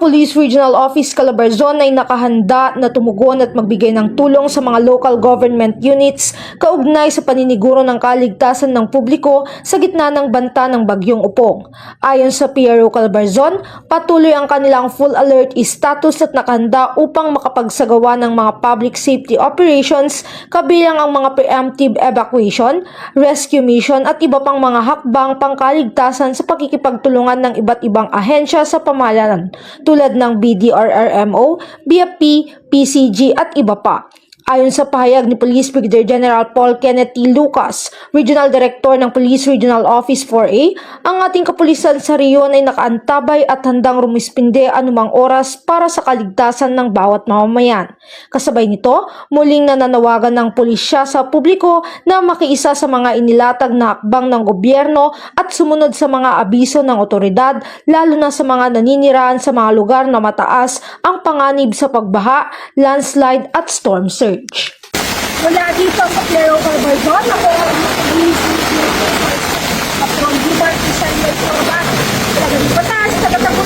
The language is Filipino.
Police Regional Office Calabarzon ay nakahanda na tumugon at magbigay ng tulong sa mga local government units kaugnay sa paniniguro ng kaligtasan ng publiko sa gitna ng banta ng Bagyong Upong. Ayon sa PRO Calabarzon, patuloy ang kanilang full alert status at nakahanda upang makapagsagawa ng mga public safety operations kabilang ang mga preemptive evacuation, rescue mission at iba pang mga hakbang pangkaligtasan sa pakikipagtulungan ng iba't ibang ahensya sa pamahalaan tulad ng BDRRMO, BFP, PCG at iba pa. Ayon sa pahayag ni Police Brigadier General Paul Kenneth T. Lucas, Regional Director ng Police Regional Office 4A, ang ating kapulisan sa riyon ay nakaantabay at handang rumispinde anumang oras para sa kaligtasan ng bawat mamamayan. Kasabay nito, muling nananawagan ng pulisya sa publiko na makiisa sa mga inilatag na hakbang ng gobyerno at sumunod sa mga abiso ng otoridad, lalo na sa mga naninirahan sa mga lugar na mataas ang panganib sa pagbaha, landslide at storm surge. Mula dito sa PRO Calabarzon, ako ang Police Regional Office from Gubat, Isang Lagsorba, Talagang Batas, Tagatang